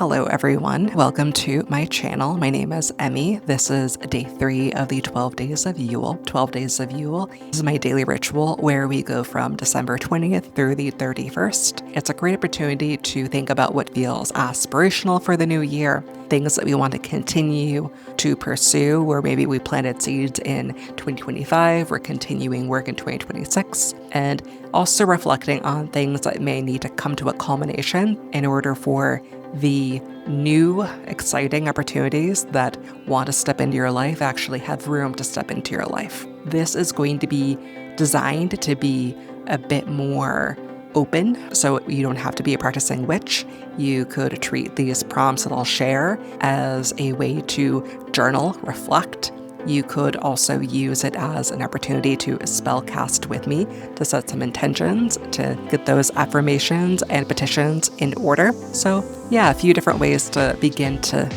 Hello everyone, welcome to my channel. My name is Emmy. This is day 3 of the 12 days of Yule. 12 days of Yule is my daily ritual where we go from December 20th through the 31st. It's a great opportunity to think about what feels aspirational for the new year, things that we want to continue to pursue, where maybe we planted seeds in 2025, we're continuing work in 2026, and also reflecting on things that may need to come to a culmination in order for the new, exciting opportunities that want to step into your life actually have room to step into your life. This is going to be designed to be a bit more open, so you don't have to be a practicing witch. You could treat these prompts that I'll share as a way to journal, reflect. You could also use it as an opportunity to spellcast with me to set some intentions, to get those affirmations and petitions in order. So yeah, a few different ways to begin to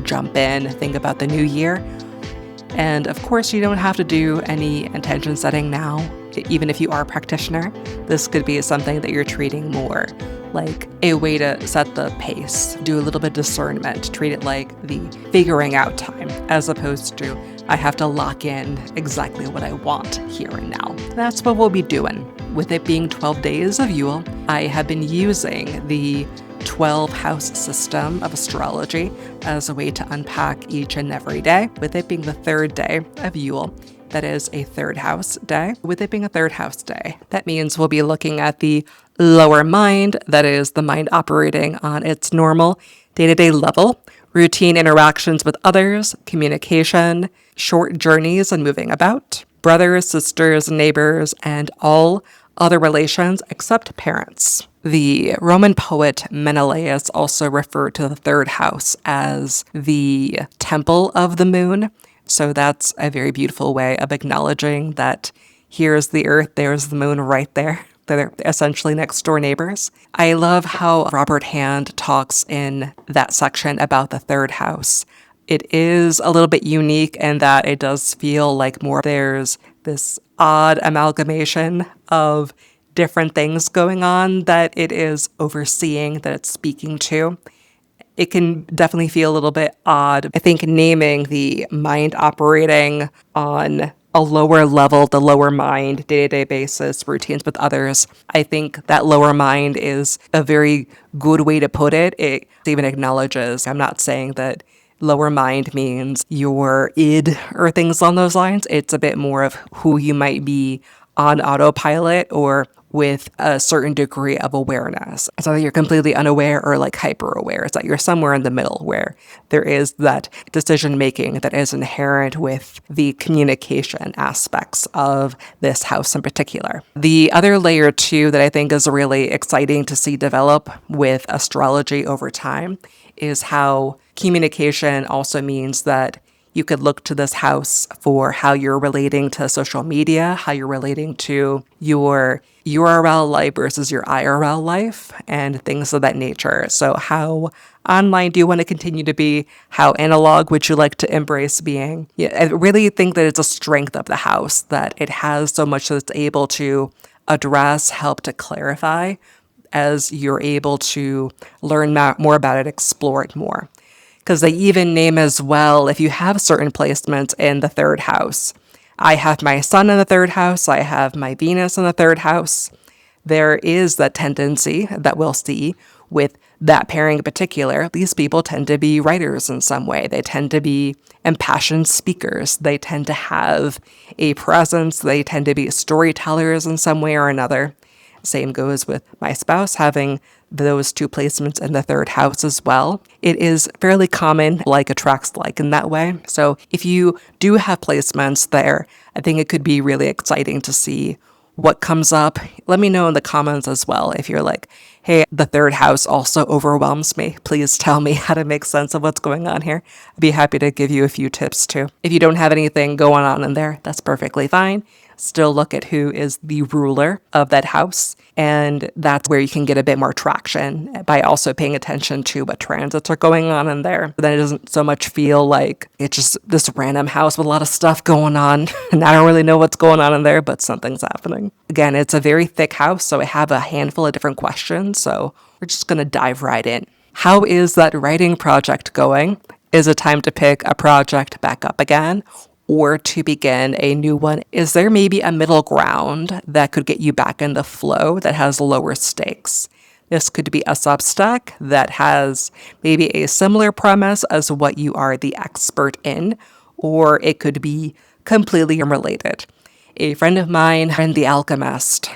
jump in, think about the new year. And of course, you don't have to do any intention setting now. Even if you are a practitioner, this could be something that you're treating more like a way to set the pace, do a little bit of discernment, treat it like the figuring out time, as opposed to I have to lock in exactly what I want here and now. That's what we'll be doing. With it being 12 days of Yule, I have been using the 12-house system of astrology as a way to unpack each and every day. With it being the third day of Yule, that is a third house day. With it being a third house day, that means we'll be looking at the lower mind, that is the mind operating on its normal day-to-day level, routine interactions with others, communication, short journeys and moving about, brothers, sisters, neighbors, and all other relations except parents. The Roman poet Menelaus also referred to the third house as the temple of the moon. So that's a very beautiful way of acknowledging that here's the earth, there's the moon right there. They're essentially next door neighbors. I love how Robert Hand talks in that section about the third house. It is a little bit unique in that it does feel like more there's this odd amalgamation of different things going on that it is overseeing, that it's speaking to. It can definitely feel a little bit odd. I think naming the mind operating on a lower level, the lower mind, day-to-day basis, routines with others, I think that lower mind is a very good way to put it. It even acknowledges, I'm not saying that lower mind means your id or things along those lines. It's a bit more of who you might be on autopilot or with a certain degree of awareness. It's not that you're completely unaware or like hyper aware. It's that you're somewhere in the middle where there is that decision making that is inherent with the communication aspects of this house in particular. The other layer too that I think is really exciting to see develop with astrology over time is how communication also means that you could look to this house for how you're relating to social media, how you're relating to your URL life versus your IRL life, and things of that nature. So how online do you want to continue to be? How analog would you like to embrace being? Yeah, I really think that it's a strength of the house, that it has so much that's able to address, help to clarify as you're able to learn more about it, explore it more. Because they even name as well, if you have certain placements in the third house. I have my sun in the third house. I have my Venus in the third house. There is that tendency that we'll see with that pairing in particular. These people tend to be writers in some way. They tend to be impassioned speakers. They tend to have a presence. They tend to be storytellers in some way or another. Same goes with my spouse having those two placements in the third house as well. It is fairly common, like attracts like in that way. So if you do have placements there, I think it could be really exciting to see what comes up. Let me know in the comments as well if you're like, hey, the third house also overwhelms me. Please tell me how to make sense of what's going on here. I'd be happy to give you a few tips too. If you don't have anything going on in there, that's perfectly fine. Still look at who is the ruler of that house. And that's where you can get a bit more traction by also paying attention to what transits are going on in there. Then it doesn't so much feel like it's just this random house with a lot of stuff going on. And I don't really know what's going on in there, but something's happening. Again, it's a very thick house, so I have a handful of different questions. So we're just going to dive right in. How is that writing project going? Is it time to pick a project back up again or to begin a new one? Is there maybe a middle ground that could get you back in the flow that has lower stakes? This could be a Substack that has maybe a similar premise as what you are the expert in, or it could be completely unrelated. A friend of mine, friend The Alchemist,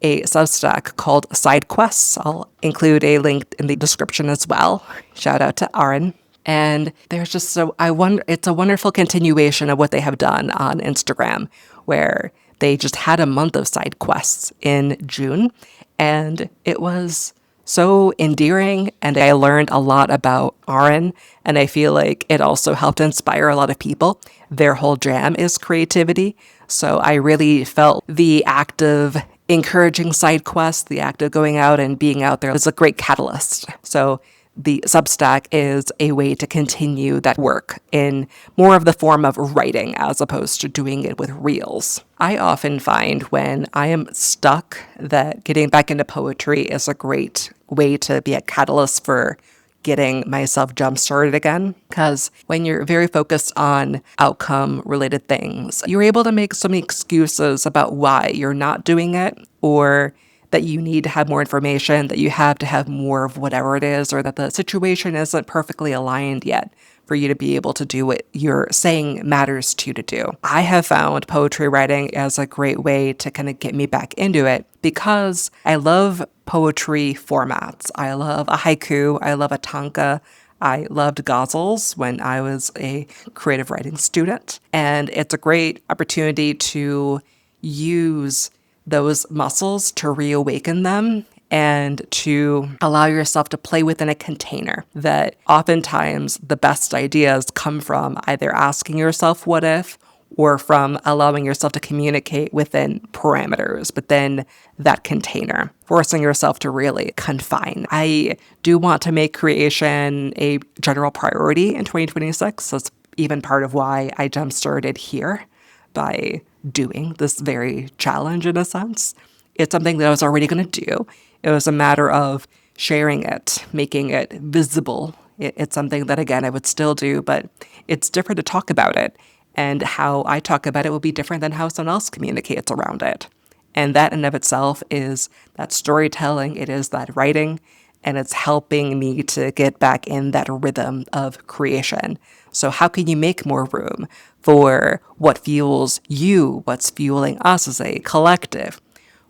a Substack called Side Quests. I'll include a link in the description as well. Shout out to Aaron. And there's just it's a wonderful continuation of what they have done on Instagram, where they just had a month of side quests in June. And it was so endearing, and I learned a lot about Aaron, and I feel like it also helped inspire a lot of people. Their whole jam is creativity, so I really felt the act of encouraging side quests, the act of going out and being out there is a great catalyst. So the Substack is a way to continue that work in more of the form of writing as opposed to doing it with reels. I often find when I am stuck that getting back into poetry is a great way to be a catalyst for getting myself jump-started again. Because when you're very focused on outcome-related things, you're able to make so many excuses about why you're not doing it, or that you need to have more information, that you have to have more of whatever it is, or that the situation isn't perfectly aligned yet for you to be able to do what you're saying matters to you to do. I have found poetry writing as a great way to kind of get me back into it because I love poetry formats. I love a haiku, I love a tanka, I loved ghazals when I was a creative writing student, and it's a great opportunity to use those muscles to reawaken them and to allow yourself to play within a container. That oftentimes the best ideas come from either asking yourself what if, or from allowing yourself to communicate within parameters, but then that container, forcing yourself to really confine. I do want to make creation a general priority in 2026. That's even part of why I jump-started here by doing this very challenge in a sense. It's something that I was already going to do. It was a matter of sharing it, making it visible. It's something that, again, I would still do, but it's different to talk about it. And how I talk about it will be different than how someone else communicates around it. And that in of itself is that storytelling, it is that writing, and it's helping me to get back in that rhythm of creation. So how can you make more room for what fuels you, what's fueling us as a collective?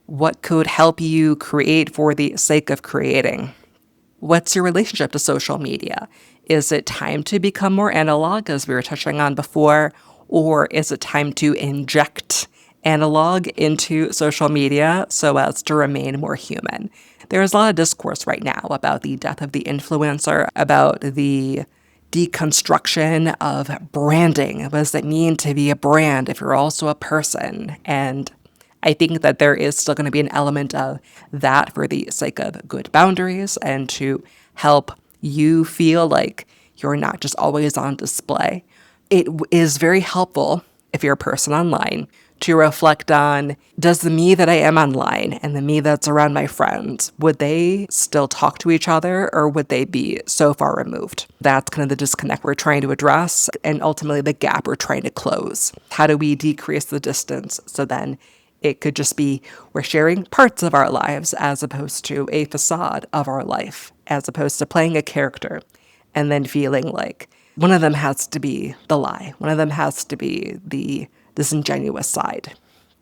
What could help you create for the sake of creating? What's your relationship to social media? Is it time to become more analog, as we were touching on before, or is it time to inject analog into social media so as to remain more human? There's a lot of discourse right now about the death of the influencer, about the deconstruction of branding. What does it mean to be a brand if you're also a person? And I think that there is still going to be an element of that for the sake of good boundaries and to help you feel like you're not just always on display. It is very helpful if you're a person online to reflect on, does the me that I am online and the me that's around my friends, would they still talk to each other or would they be so far removed? That's kind of the disconnect we're trying to address and ultimately the gap we're trying to close. How do we decrease the distance so then it could just be we're sharing parts of our lives as opposed to a facade of our life, as opposed to playing a character and then feeling like one of them has to be the lie. One of them has to be the disingenuous side.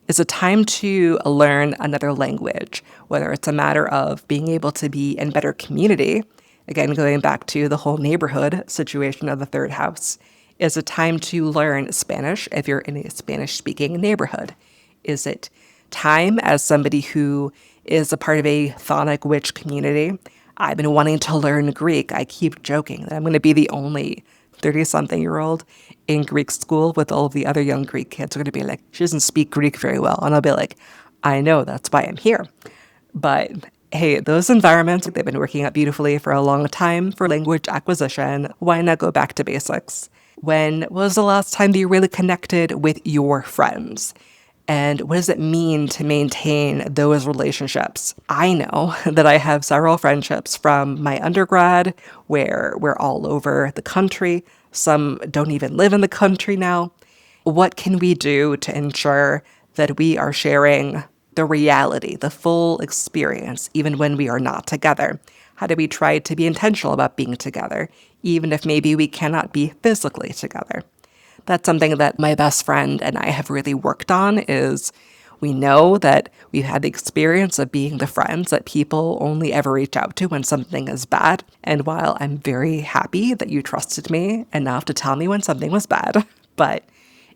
Is it time to learn another language, whether it's a matter of being able to be in better community, again, going back to the whole neighborhood situation of the third house. Is it time to learn Spanish if you're in a Spanish-speaking neighborhood? Is it time as somebody who is a part of a Chthonic witch community? I've been wanting to learn Greek. I keep joking that I'm going to be the only 30-something-year-old in Greek school with all of the other young Greek kids. Are going to be like, she doesn't speak Greek very well. And I'll be like, I know, that's why I'm here. But hey, those environments, they've been working out beautifully for a long time for language acquisition. Why not go back to basics? When was the last time that you really connected with your friends? And what does it mean to maintain those relationships? I know that I have several friendships from my undergrad where we're all over the country. Some don't even live in the country now. What can we do to ensure that we are sharing the reality, the full experience, even when we are not together? How do we try to be intentional about being together, even if maybe we cannot be physically together? That's something that my best friend and I have really worked on. Is we know that we've had the experience of being the friends that people only ever reach out to when something is bad. And while I'm very happy that you trusted me enough to tell me when something was bad, but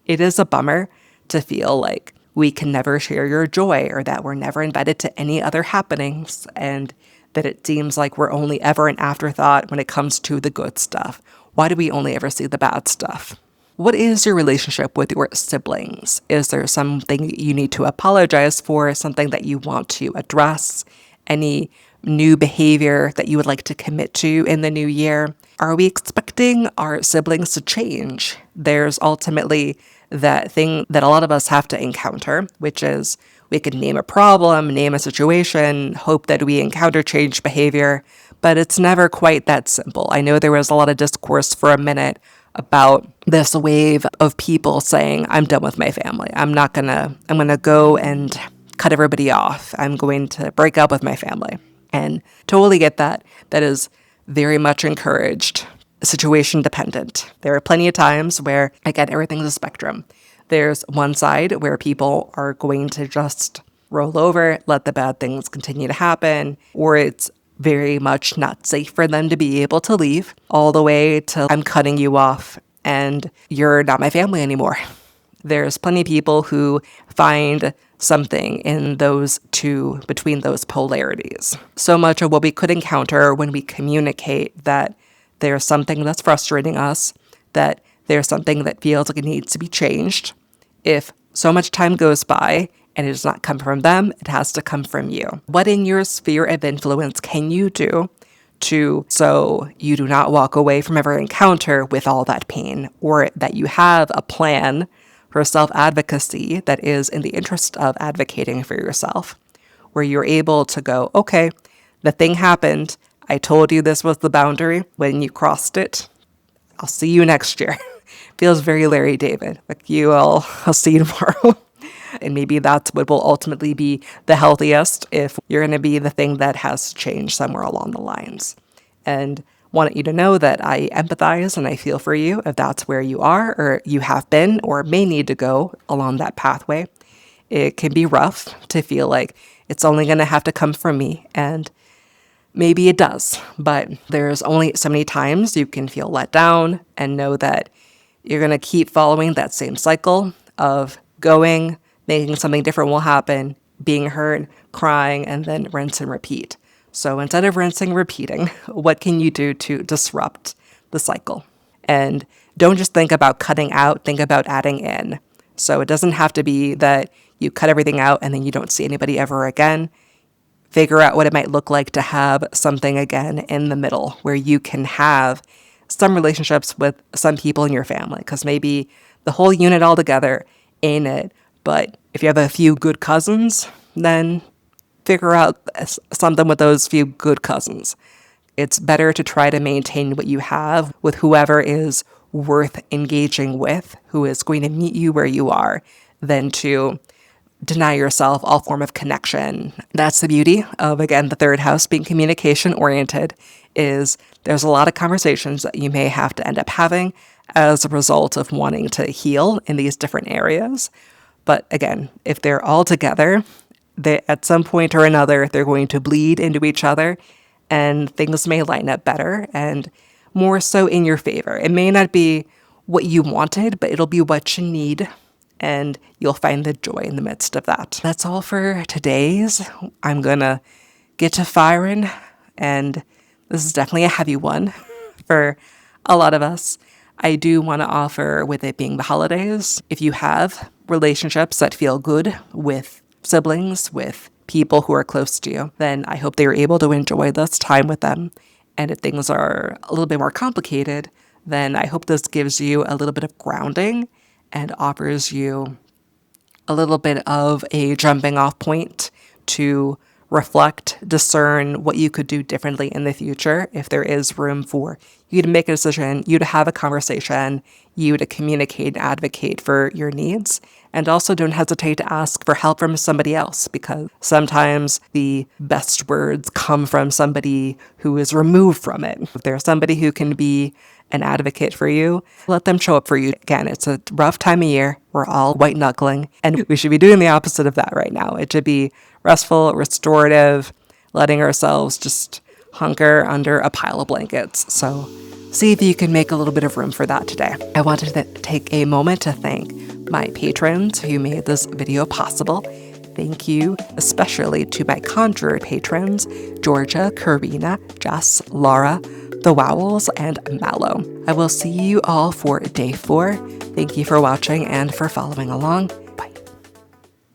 it is a bummer to feel like we can never share your joy, or that we're never invited to any other happenings, and that it seems like we're only ever an afterthought when it comes to the good stuff. Why do we only ever see the bad stuff? What is your relationship with your siblings? Is there something you need to apologize for, something that you want to address, any new behavior that you would like to commit to in the new year? Are we expecting our siblings to change? There's ultimately that thing that a lot of us have to encounter, which is we could name a problem, name a situation, hope that we encounter change behavior, but it's never quite that simple. I know there was a lot of discourse for a minute about this wave of people saying, I'm done with my family. I'm gonna go and cut everybody off. I'm going to break up with my family. And totally get that. That is very much encouraged, situation dependent. There are plenty of times where, again, everything's a spectrum. There's one side where people are going to just roll over, let the bad things continue to happen, or it's very much not safe for them to be able to leave, all the way to I'm cutting you off and you're not my family anymore. There's plenty of people who find something in those two, between those polarities. So much of what we could encounter when we communicate that there's something that's frustrating us, that there's something that feels like it needs to be changed. If so much time goes by and it does not come from them, it has to come from you. What in your sphere of influence can you do so you do not walk away from every encounter with all that pain, or that you have a plan for self-advocacy that is in the interest of advocating for yourself, where you're able to go, okay, the thing happened. I told you this was the boundary. When you crossed it, I'll see you next year. Feels very Larry David. Like I'll see you tomorrow. And maybe that's what will ultimately be the healthiest, if you're going to be the thing that has changed somewhere along the lines. And want you to know that I empathize and I feel for you if that's where you are, or you have been, or may need to go along that pathway. It can be rough to feel like it's only going to have to come from me. And maybe it does, but there's only so many times you can feel let down and know that you're going to keep following that same cycle of going, thinking something different will happen, being hurt, crying, and then rinse and repeat. So instead of rinsing and repeating, what can you do to disrupt the cycle? And don't just think about cutting out, think about adding in. So it doesn't have to be that you cut everything out and then you don't see anybody ever again. Figure out what it might look like to have something again in the middle, where you can have some relationships with some people in your family, because maybe the whole unit altogether ain't it. But if you have a few good cousins, then figure out something with those few good cousins. It's better to try to maintain what you have with whoever is worth engaging with, who is going to meet you where you are, than to deny yourself all form of connection. That's the beauty of, again, the third house being communication oriented, is there's a lot of conversations that you may have to end up having as a result of wanting to heal in these different areas. But again, if they're all together, at some point or another, they're going to bleed into each other, and things may line up better and more so in your favor. It may not be what you wanted, but it'll be what you need, and you'll find the joy in the midst of that. That's all for today's. I'm gonna get to firing, and this is definitely a heavy one for a lot of us. I do want to offer, with it being the holidays, if you have relationships that feel good with siblings, with people who are close to you, then I hope they are able to enjoy this time with them. And if things are a little bit more complicated, then I hope this gives you a little bit of grounding and offers you a little bit of a jumping off point to reflect, discern what you could do differently in the future if there is room for you to make a decision, you to have a conversation, you to communicate and advocate for your needs. And also don't hesitate to ask for help from somebody else, because sometimes the best words come from somebody who is removed from it. If there's somebody who can be an advocate for you, let them show up for you. Again, it's a rough time of year. We're all white knuckling, and we should be doing the opposite of that right now. It should be restful, restorative, letting ourselves just hunker under a pile of blankets. So see if you can make a little bit of room for that today. I wanted to take a moment to thank my patrons who made this video possible. Thank you especially to my Conjurer patrons, Georgia, Karina, Jess, Laura, The Wowls, and Mallow. I will see you all for day 4. Thank you for watching and for following along.